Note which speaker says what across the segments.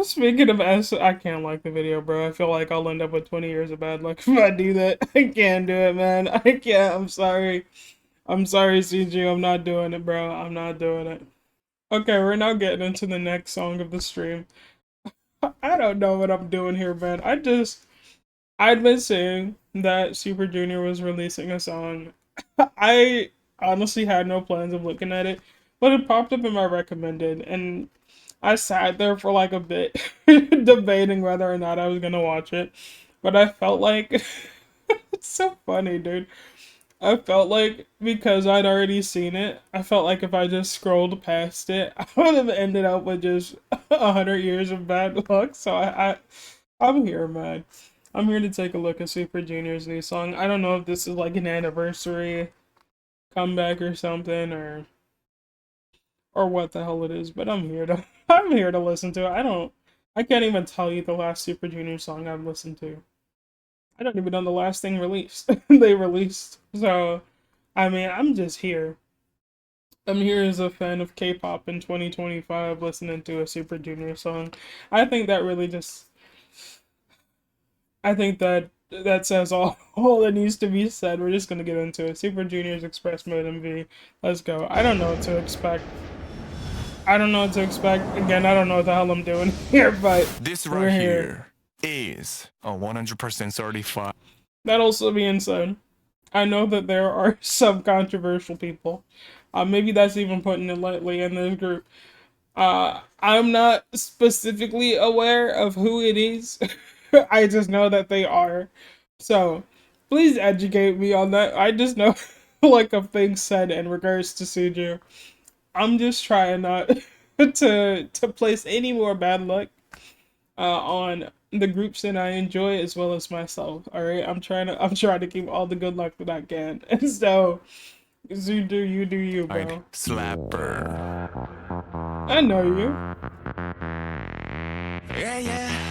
Speaker 1: Speaking of S, I can't like the video, bro. I feel like I'll end up with 20 years of bad luck if I do that. I can't do it, man. I can't. I'm sorry. I'm sorry, CG. I'm not doing it, bro. I'm not doing it. Okay, we're now getting into the next song of the stream. I don't know what I'm doing here, man. I'd been saying that Super Junior was releasing a song. I honestly had no plans of looking at it, but it popped up in my recommended, and I sat there for like a bit debating whether or not I was gonna watch it. But I felt like it's so funny, dude. I felt like because I'd already seen it, I felt like if I just scrolled past it, I would have ended up with just 100 years of bad luck. So I'm here, man. I'm here to take a look at Super Junior's new song. I don't know if this is like an anniversary comeback or something, or what the hell it is, but I'm here to I'm here to listen to it. I can't even tell you the last Super Junior song I've listened to. I don't even know the last thing released they released. So I mean, I'm just here. I'm here as a fan of K-pop in 2025 listening to a Super Junior song. I think that really just I think that says all that needs to be said. We're just gonna get into it. Super Junior's Express Mode MV. Let's go. I don't know what to expect. I don't know what to expect. Again, I don't know what the hell I'm doing here, but
Speaker 2: this right here is a 100% certified.
Speaker 1: That also being said, I know that there are some controversial people. Maybe that's even putting it lightly in this group. I'm not specifically aware of who it is. I just know that they are. So, please educate me on that. I just know like of things said in regards to Suju. I'm just trying not to place any more bad luck on the groups that I enjoy as well as myself. All right, I'm trying to keep all the good luck that I can. And so, you do you, bro.
Speaker 2: Slapper.
Speaker 1: I know you.
Speaker 3: Yeah.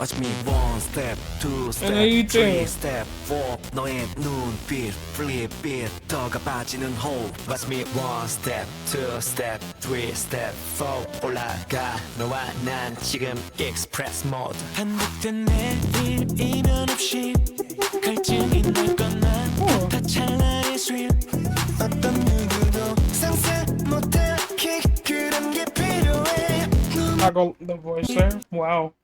Speaker 3: Watch me 1 step, 2 step,
Speaker 1: I know you
Speaker 3: 3
Speaker 1: too.
Speaker 3: step, 4 너의 눈빛, flip it, 더가 빠지는 호흡. Watch me 1 step, 2 step, 3 step, 4 올라가. 너와 난 지금 express mode. 반복된 내일이면 없이 갈증이 날 거나 다 찬란히 sweet. 어떤 누구도 상상 못할 kick 그런 게 필요해.
Speaker 1: I got the voice there. Wow.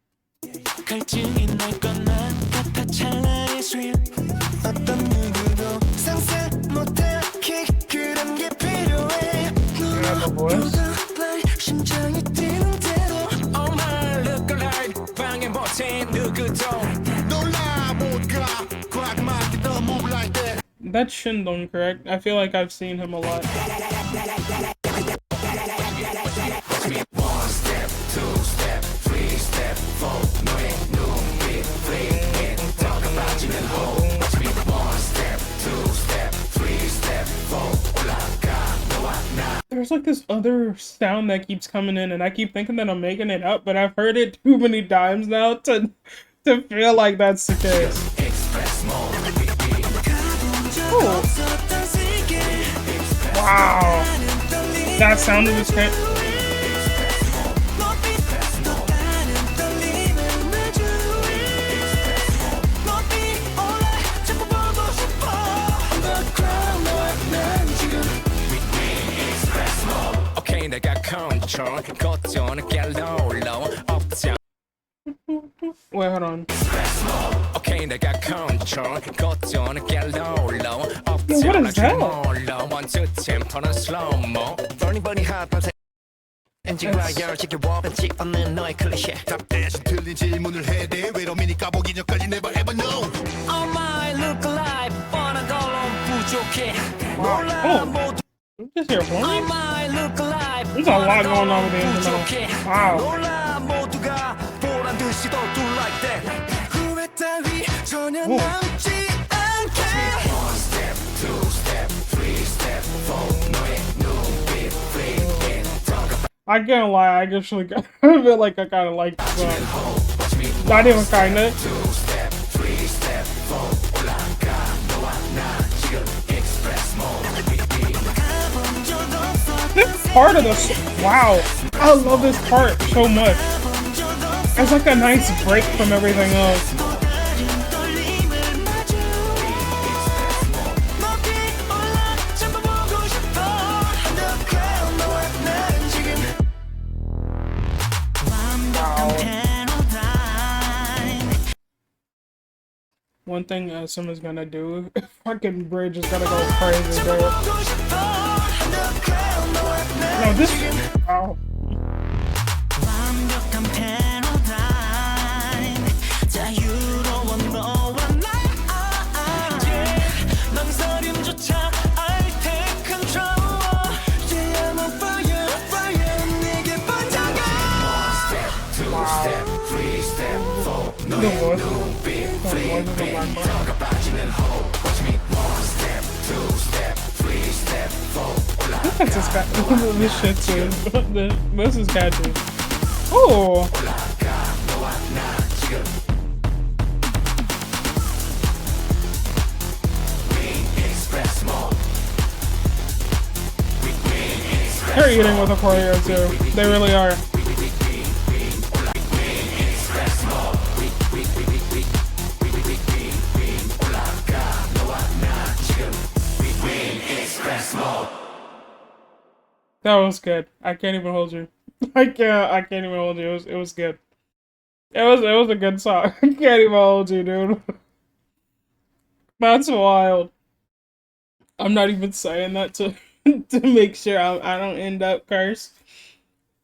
Speaker 3: 갈증이 날 거나 같아 찬란히 sweet. 어떤 누구도 상상 못할 kick 그런 게 필요해. 심장이 뛰는 대로 Oh my look alike 방해 못해 누구도 놀라 못 가. 과감하게 더 move like that.
Speaker 1: That's Shindong, correct? I feel like I've seen him a lot. There's like this other sound that keeps coming in, and I keep thinking that I'm making it up, but I've heard it too many times now to feel like that's the case. Oh. Wow. That sound of this cat. Wait, hold on.
Speaker 3: Okay, 내가 control 거쳐는 get low low up
Speaker 1: Yo, what is that?
Speaker 3: one two tempo는 slow mo burning body hot 밤새 엔진과 열지켜워 벤치 없는 너의 클리셰 답 대신 틀린 질문을 해대 외로움이니 까보기 전까지 never ever know Oh my look alive 뻔한 걸로 부족해 몰라 모두
Speaker 1: Just here,
Speaker 3: Oh my look alive
Speaker 1: There's a lot going on with the instrumental. Wow.
Speaker 3: 몰라 모두가 보란 듯이 더 do like that 후회 따위 전혀
Speaker 1: Whoa.
Speaker 3: 남지 않게 One step, two step, three step, four 너의 눈빛 flip it
Speaker 1: I can't lie, I actually I feel like I kinda like this song. Not even kinda.
Speaker 3: Two step, three step, four 올라가 너와 나 지금 express mode
Speaker 1: This part of the wow, I love this part so much. It's like a nice break from everything else. One thing someone's gonna do, fucking bridge is gonna go crazy, dude. No, this. Oh. That's just got this shit too. This is catchy. Oh. They're eating with a choreo too. They really are. That was good. I can't even hold you. I can't even hold you. It was good. It was a good song. I can't even hold you, dude. That's wild. I'm not even saying that to to make sure I don't end up cursed.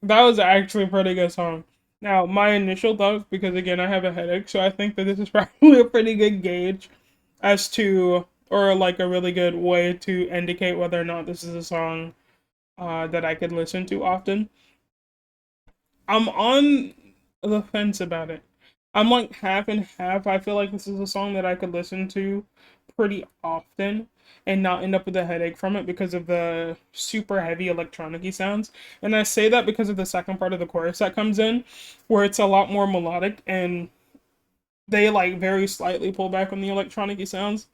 Speaker 1: That was actually a pretty good song. Now, my initial thoughts, because again I have a headache, so I think that this is probably a pretty good gauge as to, or like a really good way to indicate whether or not this is a song that I could listen to often. I'm on the fence about it. I'm like half and half. I feel like this is a song that I could listen to pretty often and not end up with a headache from it because of the super heavy electronic-y sounds. And I say that because of the second part of the chorus that comes in, where it's a lot more melodic and they like very slightly pull back on the electronic-y sounds.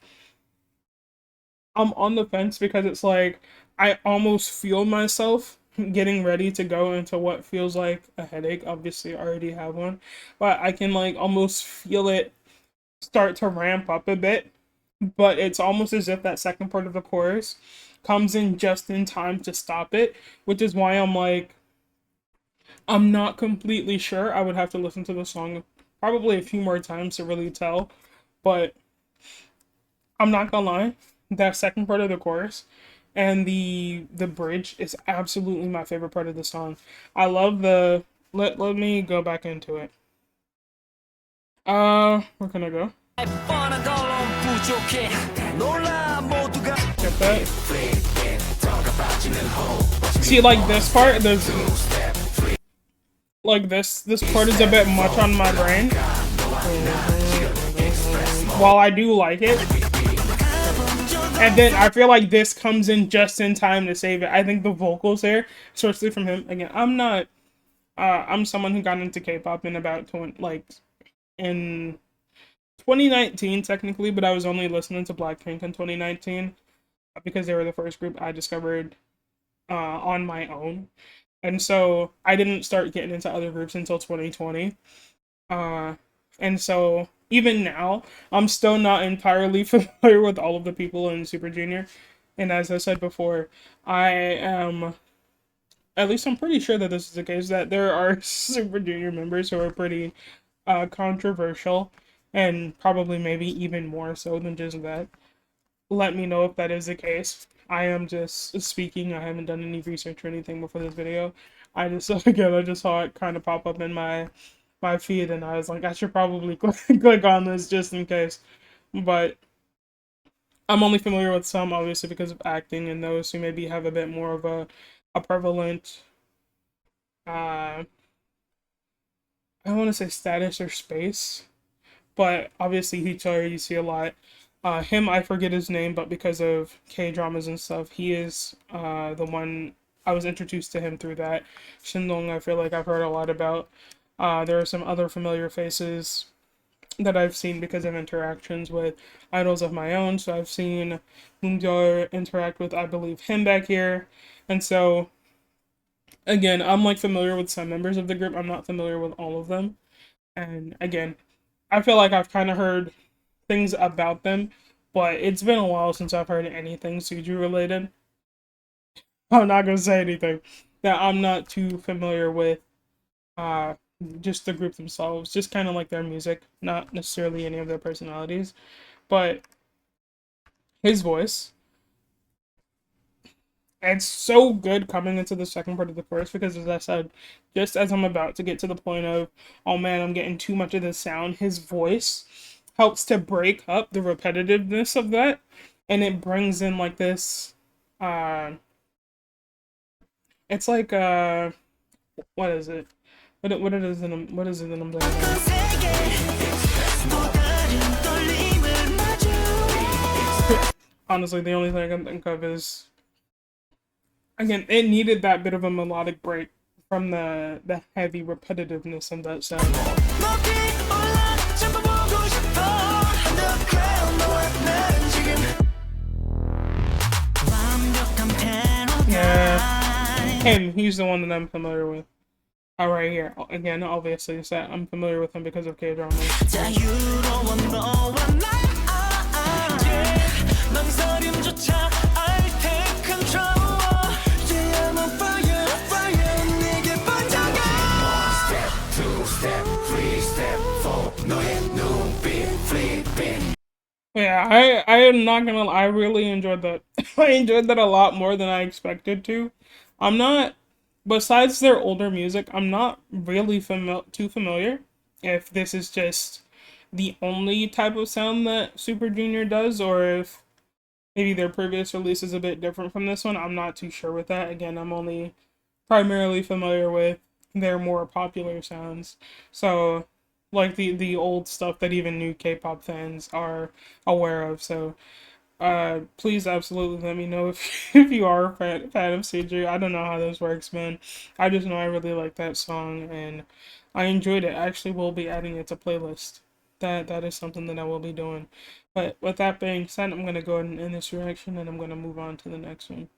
Speaker 1: I'm on the fence because it's like I almost feel myself getting ready to go into what feels like a headache. Obviously, I already have one, but I can like almost feel it start to ramp up a bit. But it's almost as if that second part of the chorus comes in just in time to stop it, which is why I'm like, I'm not completely sure. I would have to listen to the song probably a few more times to really tell, but I'm not gonna lie, that second part of the chorus and the bridge is absolutely my favorite part of the song. I love the let me go back into it. Where can I go? Get that. See, like this part, there's like this part is a bit much on my brain. While I do like it, and then I feel like this comes in just in time to save it. I think the vocals there, especially from him, again, I'm someone who got into K-pop in about in 2019 technically, but I was only listening to Blackpink in 2019 because they were the first group I discovered on my own. And so I didn't start getting into other groups until 2020. And so even now, I'm still not entirely familiar with all of the people in Super Junior. And as I said before, I am, at least I'm pretty sure that this is the case, that there are Super Junior members who are pretty controversial, and probably maybe even more so than just that. Let me know if that is the case. I am just speaking. I haven't done any research or anything before this video. I just saw it kind of pop up in my feed, and I was like, I should probably click on this just in case. But I'm only familiar with some, obviously, because of acting, and those who maybe have a bit more of a prevalent, I don't want to say status or space, but obviously Hichari you see a lot. Him, I forget his name, but because of K-dramas and stuff, he is the one I was introduced to him through that. Shindong, I feel like I've heard a lot about. There are some other familiar faces that I've seen because of interactions with idols of my own. So I've seen Moonbyul interact with, I believe, him back here. And so Again, I'm like familiar with some members of the group. I'm not familiar with all of them. And again, I feel like I've kind of heard things about them, but it's been a while since I've heard anything Suju related. I'm not gonna say anything that I'm not too familiar with. Uh, just the group themselves, just kind of like their music, not necessarily any of their personalities, but his voice. It's so good coming into the second part of the chorus because, as I said, just as I'm about to get to the point of, oh man, I'm getting too much of this sound, his voice helps to break up the repetitiveness of that, and it brings in like this. Uh, it's like what is it? What it is what is it that I'm doing now? Honestly, the only thing I can think of is, again, it needed that bit of a melodic break from the heavy repetitiveness of that sound. Yeah, him. He's the one that I'm familiar with. Oh, right here. Again, obviously, it's that I'm familiar with him because of K-drama. Yeah, I am not gonna lie, I really enjoyed that. I enjoyed that a lot more than I expected to. I'm not, besides their older music, I'm not really too familiar if this is just the only type of sound that Super Junior does, or if maybe their previous release is a bit different from this one. I'm not too sure with that. Again, I'm only primarily familiar with their more popular sounds. So, like the old stuff that even new K-pop fans are aware of. So, please absolutely let me know if if you are a fan of CJ. I don't know how this works, man. I just know I really like that song and I enjoyed it. I actually will be adding it to playlist. That is something that I will be doing. But with that being said, I'm gonna go ahead and end this reaction and I'm gonna move on to the next one.